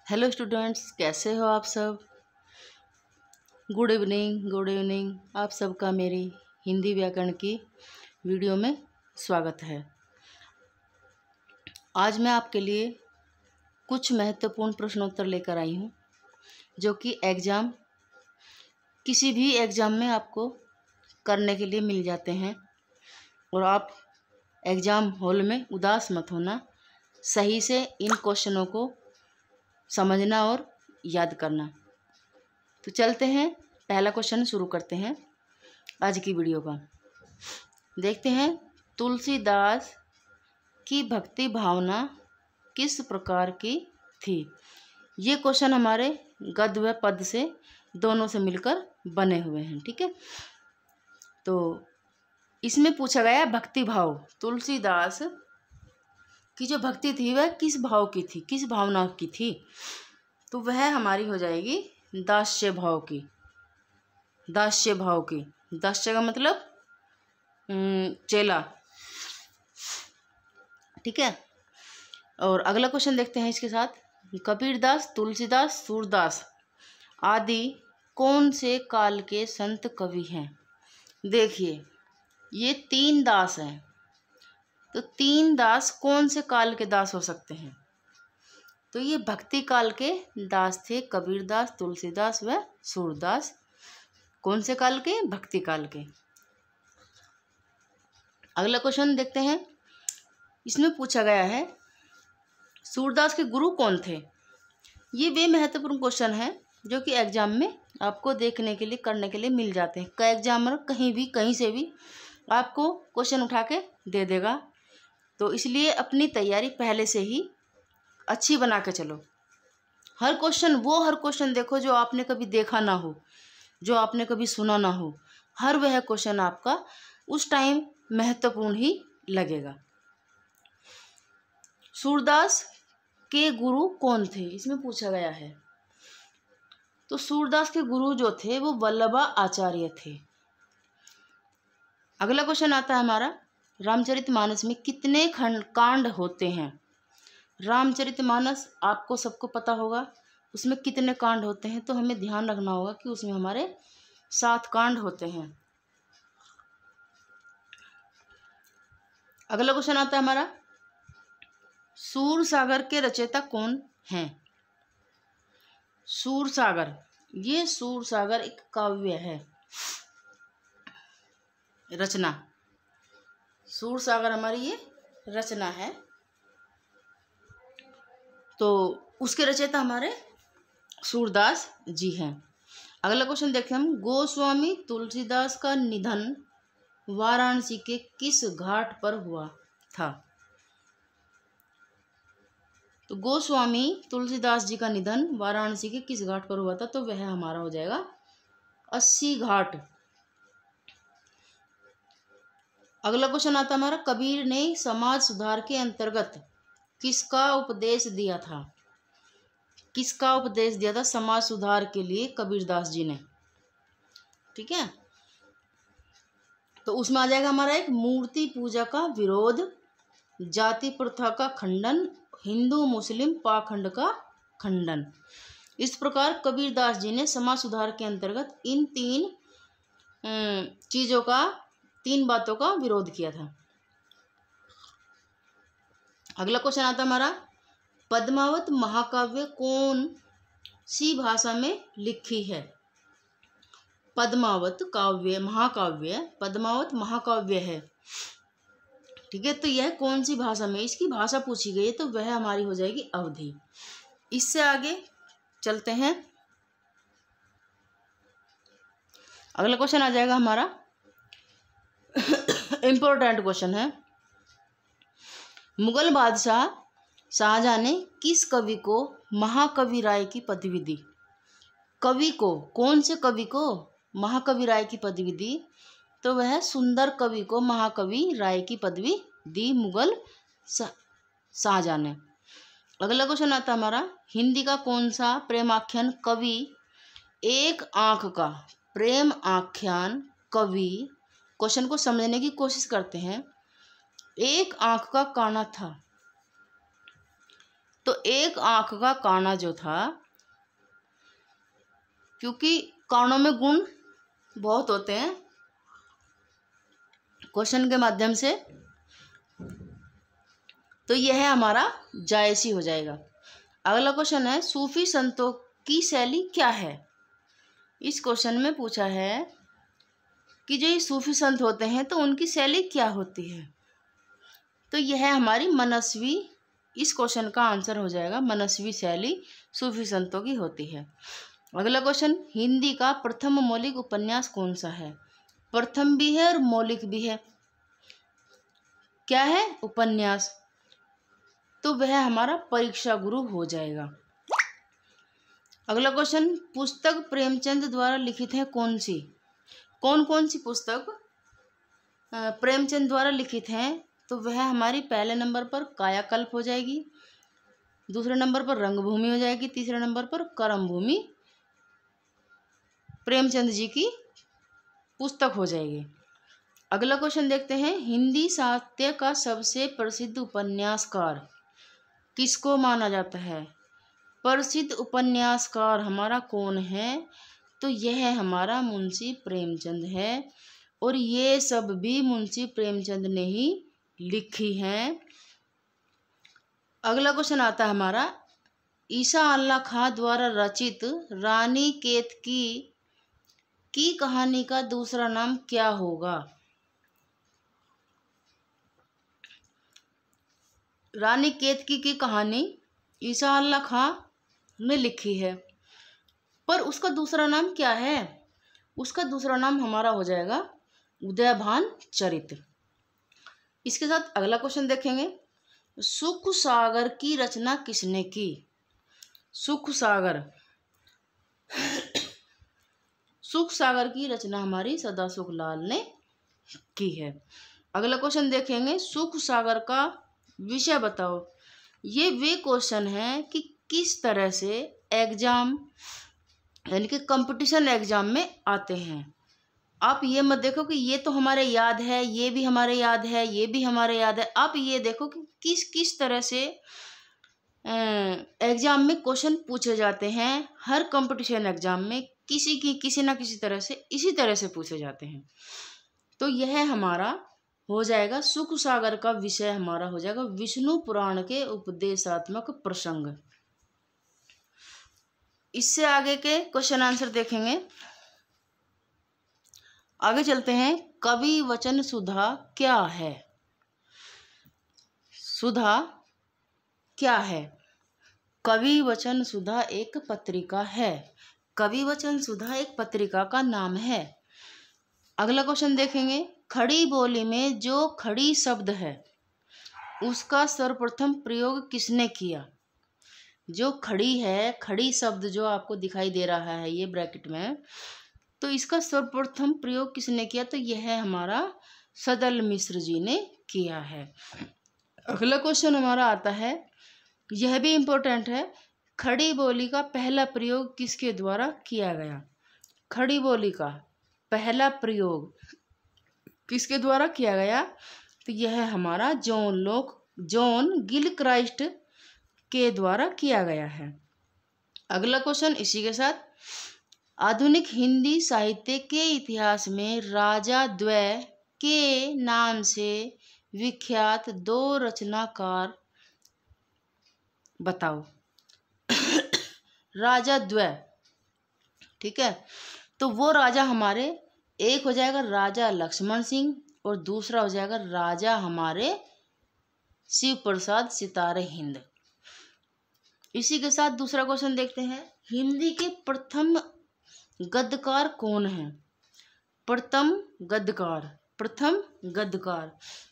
Hello students, कैसे हो आप सब। Good evening. आप सबका मेरी हिंदी व्याकरण की वीडियो में स्वागत है। आज मैं आपके लिए कुछ महत्वपूर्ण प्रश्नोत्तर लेकर आई हूँ जो कि किसी भी एग्ज़ाम में आपको करने के लिए मिल जाते हैं और आप एग्ज़ाम हॉल में उदास मत होना, सही से इन क्वेश्चनों को समझना और याद करना। तो चलते हैं, पहला क्वेश्चन शुरू करते हैं आज की वीडियो का। देखते हैं, तुलसीदास की भक्ति भावना किस प्रकार की थी। ये क्वेश्चन हमारे गद्य व पद से दोनों से मिलकर बने हुए हैं। ठीक है, तो इसमें पूछा गया भक्ति भाव। तुलसीदास की जो भक्ति थी वह किस भाव की थी, किस भावना की थी, तो वह हमारी हो जाएगी दास्य भाव की। दास्य भाव की, दास्य का मतलब चेला। ठीक है, और अगला क्वेश्चन देखते हैं इसके साथ। कबीरदास, तुलसीदास, सूरदास आदि कौन से काल के संत कवि हैं। देखिए, ये 3 दास हैं, तो 3 दास कौन से काल के दास हो सकते हैं। तो ये भक्ति काल के दास थे, कबीरदास, तुलसीदास व सूरदास। कौन से काल के? भक्ति काल के। अगला क्वेश्चन देखते हैं, इसमें पूछा गया है सूरदास के गुरु कौन थे। ये वे महत्वपूर्ण क्वेश्चन है जो कि एग्जाम में आपको देखने के लिए, करने के लिए मिल जाते हैं। कई एग्जामर कहीं भी, कहीं से भी आपको क्वेश्चन उठा के दे देगा, तो इसलिए अपनी तैयारी पहले से ही अच्छी बना के चलो। हर क्वेश्चन देखो जो आपने कभी देखा ना हो, जो आपने कभी सुना ना हो। हर वह क्वेश्चन आपका उस टाइम महत्वपूर्ण ही लगेगा। सूरदास के गुरु कौन थे, इसमें पूछा गया है। तो सूरदास के गुरु जो थे वो वल्लभा आचार्य थे। अगला क्वेश्चन आता है हमारा, रामचरितमानस में कितने कांड होते हैं। रामचरितमानस आपको सबको पता होगा, उसमें कितने कांड होते हैं, तो हमें ध्यान रखना होगा कि उसमें हमारे 7 कांड होते हैं। अगला क्वेश्चन आता है हमारा, सूरसागर के रचयिता कौन हैं। सूरसागर, ये सूरसागर एक काव्य है, रचना। सूरसागर हमारी ये रचना है, तो उसके रचयिता हमारे सूरदास जी हैं। अगला क्वेश्चन देखते हैं हम, गोस्वामी तुलसीदास का निधन वाराणसी के किस घाट पर हुआ था। तो गोस्वामी तुलसीदास जी का निधन वाराणसी के किस घाट पर हुआ था, तो वह हमारा हो जाएगा 80 घाट। अगला क्वेश्चन आता हमारा, कबीर ने समाज सुधार के अंतर्गत किसका उपदेश दिया था। किसका उपदेश दिया था समाज सुधार के लिए कबीरदास जी ने। ठीक है, तो उसमें आ जाएगा हमारा एक मूर्ति पूजा का विरोध, जाति प्रथा का खंडन, हिंदू मुस्लिम पाखंड का खंडन। इस प्रकार कबीरदास जी ने समाज सुधार के अंतर्गत इन 3 बातों का विरोध किया था। अगला क्वेश्चन आता हमारा, पद्मावत महाकाव्य कौन सी भाषा में लिखी है। पद्मावत महाकाव्य है। ठीक है, तो यह कौन सी भाषा में, इसकी भाषा पूछी गई है, तो वह हमारी हो जाएगी अवधी। इससे आगे चलते हैं, अगला क्वेश्चन आ जाएगा हमारा इम्पोर्टेंट क्वेश्चन है, मुगल बादशाह शाहजहां ने किस कवि को महाकवि राय की पदवी दी। कवि को, कौन से कवि को महाकवि राय की पदवी दी, तो वह सुंदर कवि को महाकवि राय की पदवी दी मुगल शाहजहां ने। अगला क्वेश्चन आता हमारा, हिंदी का कौन सा प्रेमाख्यान कवि एक आंख का प्रेम आख्यान कवि, क्वेश्चन को समझने की कोशिश करते हैं, एक आंख का काना था। तो एक आंख का काना जो था, क्योंकि कानों में गुण बहुत होते हैं क्वेश्चन के माध्यम से, तो यह हमारा जायसी हो जाएगा। अगला क्वेश्चन है, सूफी संतों की शैली क्या है। इस क्वेश्चन में पूछा है कि जो ये सूफी संत होते हैं तो उनकी शैली क्या होती है। तो यह हमारी मनस्वी, इस क्वेश्चन का आंसर हो जाएगा मनस्वी शैली सूफी संतों की होती है। अगला क्वेश्चन, हिंदी का प्रथम मौलिक उपन्यास कौन सा है। प्रथम भी है और मौलिक भी है। क्या है? उपन्यास। तो वह हमारा परीक्षा गुरु हो जाएगा। अगला क्वेश्चन, पुस्तक प्रेमचंद द्वारा लिखित है कौन सी। कौन कौन सी पुस्तक प्रेमचंद द्वारा लिखित हैं। तो वह हमारी पहले नंबर पर कायाकल्प हो जाएगी, दूसरे नंबर पर रंगभूमि हो जाएगी, तीसरे नंबर पर कर्मभूमि प्रेमचंद जी की पुस्तक हो जाएगी। अगला क्वेश्चन देखते हैं, हिंदी साहित्य का सबसे प्रसिद्ध उपन्यासकार किसको माना जाता है। प्रसिद्ध उपन्यासकार हमारा कौन है। तो यह हमारा मुंशी प्रेमचंद है, और ये सब भी मुंशी प्रेमचंद ने ही लिखी हैं। अगला क्वेश्चन आता है हमारा, ईसा अल्लाह खां द्वारा रचित रानी केतकी की कहानी का दूसरा नाम क्या होगा। रानी केतकी की कहानी ईसा अल्लाह खां ने लिखी है, पर उसका दूसरा नाम क्या है। उसका दूसरा नाम हमारा हो जाएगा उदयभान चरित। इसके साथ अगला क्वेश्चन देखेंगे, सुख सागर की रचना किसने की। सुख सागर की रचना हमारी सदासुख लाल ने की है। अगला क्वेश्चन देखेंगे, सुख सागर का विषय बताओ। ये वे क्वेश्चन हैं कि किस तरह से एग्जाम यानी कि कंपटीशन एग्जाम में आते हैं। आप ये मत देखो कि ये तो हमारे याद है, ये भी हमारे याद है, ये भी हमारे याद है। आप ये देखो कि किस तरह से एग्जाम में क्वेश्चन पूछे जाते हैं। हर कंपटीशन एग्जाम में किसी ना किसी तरह से इसी तरह से पूछे जाते हैं। तो यह हमारा हो जाएगा, सुख सागर का विषय हमारा हो जाएगा विष्णु पुराण के उपदेशात्मक प्रसंग। इससे आगे के क्वेश्चन आंसर देखेंगे। आगे चलते हैं, कवि वचन सुधा क्या है। सुधा क्या है। कवि वचन सुधा एक पत्रिका है। कवि वचन सुधा एक पत्रिका का नाम है। अगला क्वेश्चन देखेंगे, खड़ी बोली में जो खड़ी शब्द है उसका सर्वप्रथम प्रयोग किसने किया। जो खड़ी है, खड़ी शब्द जो आपको दिखाई दे रहा है ये ब्रैकेट में, तो इसका सर्वप्रथम प्रयोग किसने किया। तो यह हमारा सदल मिश्र जी ने किया है। अगला क्वेश्चन हमारा आता है, यह भी इम्पोर्टेंट है, खड़ी बोली का पहला प्रयोग किसके द्वारा किया गया। खड़ी बोली का पहला प्रयोग किसके द्वारा किया गया। तो यह हमारा जॉन गिलक्राइस्ट के द्वारा किया गया है। अगला क्वेश्चन इसी के साथ, आधुनिक हिंदी साहित्य के इतिहास में राजा द्वय के नाम से विख्यात दो रचनाकार बताओ। राजा द्वय, ठीक है। तो वो राजा हमारे, एक हो जाएगा राजा लक्ष्मण सिंह और दूसरा हो जाएगा राजा हमारे शिव प्रसाद सितारे हिंद। इसी के साथ दूसरा क्वेश्चन देखते हैं, हिंदी के प्रथम गद्यकार कौन है। प्रथम गद्यकार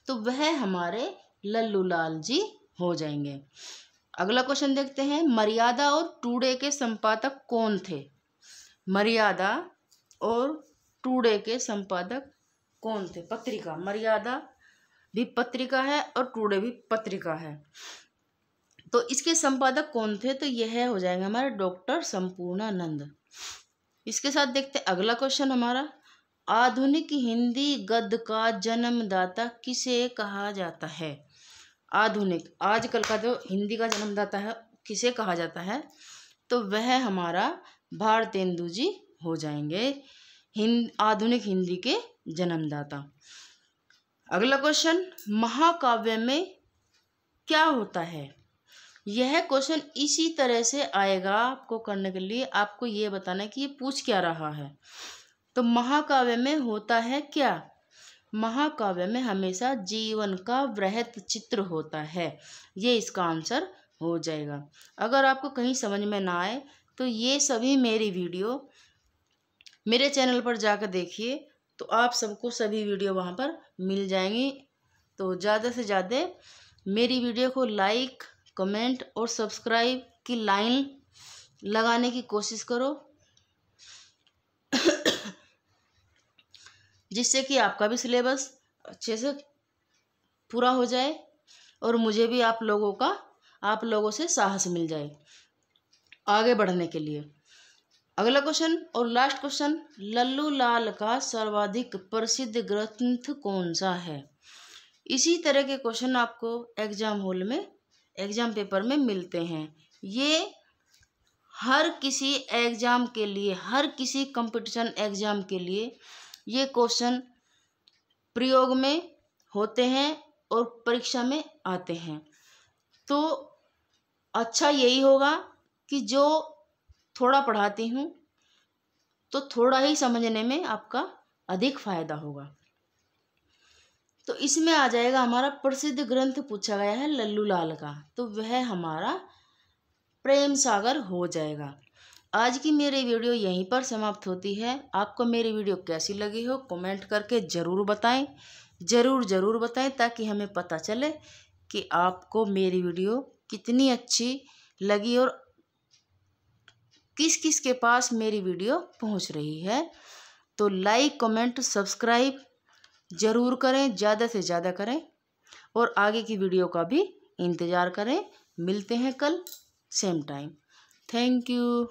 तो वह हमारे लल्लू लाल जी हो जाएंगे। अगला क्वेश्चन देखते हैं, मर्यादा और टुडे के संपादक कौन थे। मर्यादा और टुडे के संपादक कौन थे। पत्रिका, मर्यादा भी पत्रिका है और टुडे भी पत्रिका है, तो इसके संपादक कौन थे। तो यह हो जाएगा हमारे डॉक्टर संपूर्णानंद। इसके साथ देखते हैं अगला क्वेश्चन हमारा, आधुनिक हिंदी गद्य का जन्मदाता किसे कहा जाता है। आधुनिक, आजकल का जो हिंदी का जन्मदाता है किसे कहा जाता है, तो वह हमारा भारतेंदु जी हो जाएंगे, आधुनिक हिंदी के जन्मदाता। अगला क्वेश्चन, महाकाव्य में क्या होता है? यह क्वेश्चन इसी तरह से आएगा, आपको करने के लिए आपको ये बताना है कि ये पूछ क्या रहा है। तो महाकाव्य में होता है क्या? महाकाव्य में हमेशा जीवन का वृहत चित्र होता है, ये इसका आंसर हो जाएगा। अगर आपको कहीं समझ में ना आए तो ये सभी मेरी वीडियो मेरे चैनल पर जाकर देखिए, तो आप सबको सभी वीडियो वहाँ पर मिल जाएंगी। तो ज़्यादा से ज़्यादा मेरी वीडियो को लाइक, कमेंट और सब्सक्राइब की लाइन लगाने की कोशिश करो, जिससे कि आपका भी सिलेबस अच्छे से पूरा हो जाए और मुझे भी आप लोगों से साहस मिल जाए आगे बढ़ने के लिए। अगला क्वेश्चन और लास्ट क्वेश्चन, लल्लू लाल का सर्वाधिक प्रसिद्ध ग्रंथ कौन सा है? इसी तरह के क्वेश्चन आपको एग्जाम हॉल में, एग्जाम पेपर में मिलते हैं। ये हर किसी एग्जाम के लिए, हर किसी कंपटीशन एग्जाम के लिए ये क्वेश्चन प्रयोग में होते हैं और परीक्षा में आते हैं। तो अच्छा यही होगा कि जो थोड़ा पढ़ाती हूँ तो थोड़ा ही समझने में आपका अधिक फायदा होगा। तो इसमें आ जाएगा हमारा प्रसिद्ध ग्रंथ पूछा गया है लल्लू लाल का, तो वह हमारा प्रेम सागर हो जाएगा। आज की मेरी वीडियो यहीं पर समाप्त होती है। आपको मेरी वीडियो कैसी लगी हो कमेंट करके ज़रूर बताएं, ज़रूर बताएं, ताकि हमें पता चले कि आपको मेरी वीडियो कितनी अच्छी लगी और किस किस के पास मेरी वीडियो पहुंच रही है। तो लाइक, कमेंट, सब्सक्राइब ज़रूर करें, ज़्यादा से ज़्यादा करें और आगे की वीडियो का भी इंतज़ार करें। मिलते हैं कल सेम टाइम। Thank you.